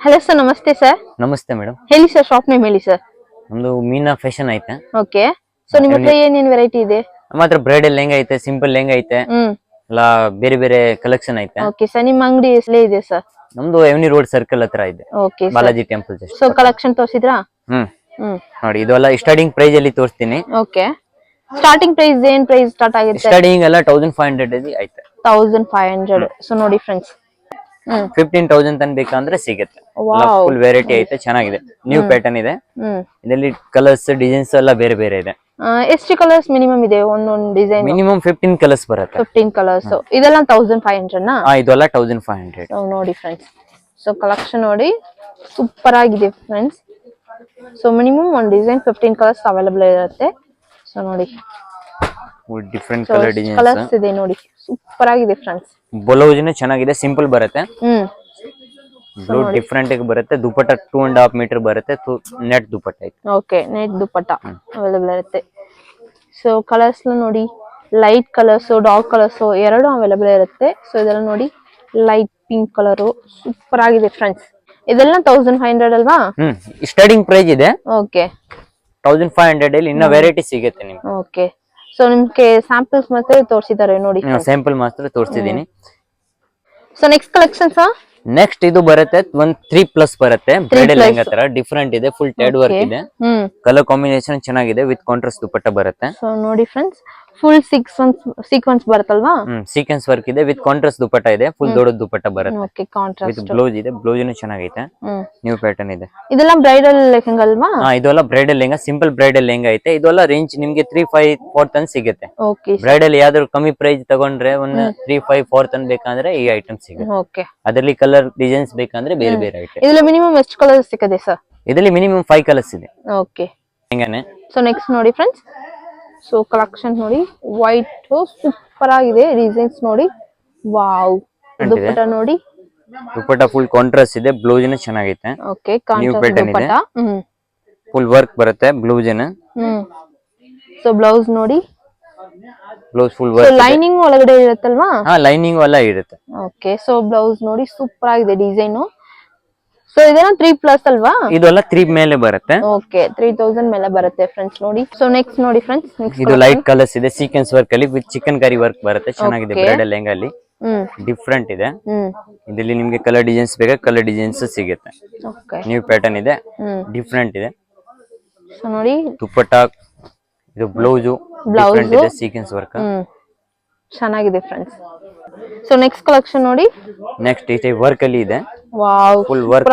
Hello sir, ನಮಸ್ತೆ sir. ನಮಸ್ತೆ madam. ಹೇಳಿ ಸರ್, ಶಾಪ್ ನೇಮ್ ಹೇಳಿ ಸರ್. ನಮ್ದು ಮೀನಾ ಫ್ಯಾಷನ್ ಐತೆ. ಓಕೆ. ಸೊ ನಿಮ್ಮ ಹತ್ರ ಏನೇನ್ ವೆರೈಟಿ ಇದೆ? ನಮ್ಮ ಹತ್ರ ಬ್ರೈಡಲ್ ಲೆಹಂಗಾ ಐತೆ, ಸಿಂಪಲ್ ಲೆಹಂಗಾ ಐತೆ, ಎಲ್ಲ ಬೇರೆ ಬೇರೆ ಕಲೆಕ್ಷನ್ ಐತೆ. ಓಕೆ ಸರ್, ನಿಮ್ಮ ಅಂಗಡಿ ಎಲ್ಲಿ ಇದೆ ಸರ್? ನಮ್ದು ಎವ್ನಿ ರೋಡ್ ಸರ್ಕಲ್ ಹತ್ರ ಇದೆ. Okay Balaji temple just. So collection ತೋರಿಸಿದ್ರಾ? ನೋಡಿ, ಇದೆಲ್ಲ ಸ್ಟಾರ್ಟಿಂಗ್ ಪ್ರೈಸ್ ಅಲ್ಲಿ ತೋರಿಸ್ತೀನಿ. ಓಕೆ. ಸ್ಟಾರ್ಟಿಂಗ್ ಪ್ರೈಸ್ ಏನ್ ಪ್ರೈಸ್ ಸ್ಟಾರ್ಟ್ ಆಗುತ್ತೆ? ಸ್ಟಾರ್ಟಿಂಗ್ ಎಲ್ಲ 1500 ಐತೆ. 1500. ಸೊ ನೋಡಿ ಫ್ರೆಂಡ್ಸ್, 15,000 ತನಕ ಬೇಕಂದ್ರೆ ಸಿಗುತ್ತೆ. ಫುಲ್ ವೆರೈಟಿ ಐತೆ, ಚೆನ್ನಾಗಿದೆ. ನ್ಯೂ ಪ್ಯಾಟರ್ನ್ ಇದೆ. ಇದರಲ್ಲಿ ಕಲರ್ಸ್ ಡಿಸೈನ್ಸ್ ಎಲ್ಲ ಬೇರೆ ಬೇರೆ ಇದೆ. ಎಷ್ಟು ಕಲರ್ಸ್ ಮಿನಿಮಮ್ ಇದೆ ಒಂದೊಂದು ಡಿಸೈನ್? ಮಿನಿಮಮ್ 15 ಕಲರ್ಸ್ ಬರುತ್ತೆ. 15 ಕಲರ್ಸ್. ಇದೆಲ್ಲ 1500 ನಾ? ಇದೆಲ್ಲ 1500. ನೋಡಿ ಫ್ರೆಂಡ್ಸ್, ಸೊ ಕಲೆಕ್ಷನ್ ನೋಡಿ, ಸೂಪರ್ ಆಗಿದೆ ಫ್ರೆಂಡ್ಸ್. ಸೊ ಮಿನಿಮಮ್ ಒಂದು ಡಿಸೈನ್ 15 ಕಲರ್ಸ್ ಅವೈಲೇಬಲ್ ಇರುತ್ತೆ. ಸೊ ನೋಡಿ, ಡಿಫರೆಂಟ್ ಕಲರ್ ಡಿಸೈನ್ಸ್ ಕಲರ್ಸ್ ಇದೆ ನೋಡಿ, ಸೂಪರ್ ಆಗಿದೆ ಫ್ರೆಂಡ್ಸ್. ಬ್ಲೌಸ್ ಚೆನ್ನಾಗಿದೆ, ಸಿಂಪಲ್ ಬರುತ್ತೆ. ಬ್ಲೂ ಡಿಫರೆಂಟ್ ಬರುತ್ತೆ. ದುಪಟ್ಟ 2.5 ಮೀಟರ್ ಬರುತ್ತೆ. ನೆಟ್ ದುಪಟ್ಟ ಐತೆ. ಓಕೆ, ನೆಟ್ ದುಪಟ್ಟ ಅವೈಲೇಬಲ್ ಇರುತ್ತೆ. ಸೊ ಕಲರ್ಸ್ ನೋಡಿ, ಲೈಟ್ ಕಲರ್ಸ್, ಡಾರ್ಕ್ ಕಲರ್ಸ್ ಎರಡು ಅವೈಲೇಬಲ್ ಇರುತ್ತೆ. ಸೊ ಇದೆಲ್ಲ ನೋಡಿ, ಲೈಟ್ ಪಿಂಕ್ ಕಲರ್ ಸೂಪರ್ ಆಗಿದೆ ಫ್ರೆಂಡ್ಸ್. ಇದೆಲ್ಲ 1500 ಅಲ್ವಾ? ಸ್ಟಾರ್ಟಿಂಗ್ ಪ್ರೈಸ್ ಇದೆ. ಓಕೆ, 1500 ಅಲ್ಲಿ ಇನ್ನ ವೆರೈಟಿ ಸಿಗುತ್ತೆ ನಿಮ್ಗೆ. ಓಕೆ. ಸೊ ನಿಮ್ಗೆ ಸ್ಯಾಂಪಲ್ಸ್ ಮತ್ತೆ ತೋರಿಸಿದ್ದಾರೆ ನೋಡಿ. ಸ್ಯಾಂಪಲ್ ಮಾತ್ರ ತೋರಿಸ್ತಿದ್ದೀನಿ. So next collection sir? Next ಇದು ಬರುತ್ತೆ, 3+ ಬರುತ್ತೆ. ಬ್ರೈಡಲ್ ಲೆಹಂಗಾ ತರ ಡಿಫರೆಂಟ್ ಇದೆ. ಫುಲ್ ಟ್ಯಾಡ್ ವರ್ಕ್ ಇದೆ. ಕಲರ್ ಕಾಂಬಿನೇಷನ್ ಚೆನ್ನಾಗಿದೆ. ವಿತ್ ಕಾಂಟ್ರಾಸ್ಟ್ ದುಪಟ್ಟ ಬರುತ್ತೆ. ಸೊ ನೋಡಿ ಫ್ರೆಂಡ್ಸ್, ಫುಲ್ ಸೀಕ್ವೆನ್ಸ್ ಬರುತ್ತಲ್ವಾ? ಸೀಕ್ವೆನ್ಸ್ ವರ್ಕ್ ಇದೆ. ವಿತ್ ಕಾಂಟ್ರಾಸ್ಟ್ ದುಪಟ್ಟ ಇದೆ. ಫುಲ್ ದೊಡ್ಡ ದುಪಟ್ಟ ಬರುತ್ತೆ. ಓಕೆ, ಕಾಂಟ್ರಾಸ್ಟ್ ವಿತ್ ಬ್ಲೌಸ್ ಇದೆ. ಬ್ಲೌಸ್ ಚೆನ್ನಾಗೈತೆ. ನ್ಯೂ ಪ್ಯಾಟರ್ನ್ ಇದೆ. ಇದೆಲ್ಲ ಬ್ರೈಡಲ್ ಲೆಹಂಗಾ ಅಲ್ವಾ? ಇದೆಲ್ಲ bridal lehenga, simple bridal lehenga ಐತೆ. ಇದೆಲ್ಲ ರೇಂಜ್ ನಿಮ್ಗೆ 3-5-4 ತನಕ ಸಿಗುತ್ತೆ. ಓಕೆ. ಬ್ರೈಡಲ್ ಯಾವ್ದಾದ್ರು ಕಮ್ಮಿ ಪ್ರೈಸ್ ತಗೊಂಡ್ರೆ ಒಂದು 3-5-4 ತನಕ ಬೇಕಂದ್ರೆ ಈ ಐಟಮ್ ಸಿಗುತ್ತೆ. ಓಕೆ. ಅದರಲ್ಲಿ ಕಲರ್ ಡಿಸೈನ್ಸ್ ಬೇಕಂದ್ರೆ ಬೇರೆ ಬೇರೆ ಐಟಮ್. ಇದರಲ್ಲಿ ಮಿನಿಮಮ್ ಎಷ್ಟು ಕಲರ್ಸ್ ಸಿಗುತ್ತೆ ಸರ್? ಇದರಲ್ಲಿ ಮಿನಿಮಮ್ 5 ಕಲರ್ಸ್ ಇದೆ. ಓಕೆ. ಹೆಂಗಾನೆ. ಸೊ ನೆಕ್ಸ್ಟ್ ನೋಡಿ ಫ್ರೆಂಡ್ಸ್, ಸೊ ಕಲೆಕ್ಷನ್ ನೋಡಿ, ವೈಟ್ ಸೂಪರ್ ಆಗಿದೆ. ಡಿಸೈನ್ಸ್ ನೋಡಿ, ವಾವ್. ದುಪಟ್ಟ ನೋಡಿ, ದುಪಟ್ಟ ಫುಲ್ ಕಾಂಟ್ರಾಸ್ಟ್ ಇದೆ. ಬ್ಲೌಸ್ ಚೆನ್ನಾಗೈತೆ. Okay, contrast dupatta. Full work ಬರುತ್ತೆ ಬ್ಲೌಸ್ ಸೊ ಬ್ಲೌಸ್ ನೋಡಿ, ಬ್ಲೌಸ್ ಫುಲ್ ವರ್ಕ್. ಲೈನಿಂಗ್ ಒಳಗಡೆ ಇರುತ್ತಲ್ವಾ? ಲೈನಿಂಗ್ ಎಲ್ಲ ಇರುತ್ತೆ. ಓಕೆ. ಸೊ ಬ್ಲೌಸ್ ನೋಡಿ, ಸೂಪರ್ ಆಗಿದೆ ಡಿಸೈನ್. ಸೊ ಇದೆಲ್ಲ 3+ ಅಲ್ವಾ? ಇದೆಲ್ಲ 3 ಮೇಲೆ ಬರುತ್ತೆ. ಓಕೆ, 3000 ಮೇಲೆ ಬರುತ್ತೆ ಫ್ರೆಂಡ್ಸ್ ನೋಡಿ. ಸೊ ನೆಕ್ಸ್ಟ್ ನೋಡಿ ಫ್ರೆಂಡ್ಸ್, ಇದು ಲೈಟ್ ಕಲರ್ಸ್ ಇದೆ. ಸೀಕ್ವೆನ್ಸ್ ವರ್ಕ್ ಅಲ್ಲಿ ವಿತ್ ಚಿಕನ್ ಕರಿ ವರ್ಕ್ ಬರುತ್ತೆ. ಚೆನ್ನಾಗಿದೆ. ಬ್ರೈಡಲ್ ಲೆಹಂಗಾ ಅಲ್ಲಿ ಡಿಫರೆಂಟ್ ಇದೆ. ಇದರಲ್ಲಿ ನಿಮ್ಗೆ ಕಲರ್ ಡಿಸೈನ್ಸ್ ಬೇಕಾ ಕಲರ್ ಡಿಸೈನ್ಸ್ ಸಿಗುತ್ತೆ. ನ್ಯೂ ಪ್ಯಾಟರ್ನ್ ಇದೆ. ಡಿಫರೆಂಟ್ ಇದೆ. ಸೊ ನೋಡಿ, ದುಪಟ್ಟ, ಇದು ಬ್ಲೌಸ್ ಡಿಫರೆಂಟ್ ಇದೆ. ಸೀಕ್ವೆನ್ಸ್ ವರ್ಕ್ ಚೆನ್ನಾಗಿದೆ ಫ್ರೆಂಡ್ಸ್. ಸೊ ನೆಕ್ಸ್ಟ್ ಕಲೆಕ್ಷನ್ ನೋಡಿ, ನೆಕ್ಸ್ಟ್ ಇದೆ ವರ್ಕ್ ಅಲ್ಲಿ ಇದೆ. Wow, full work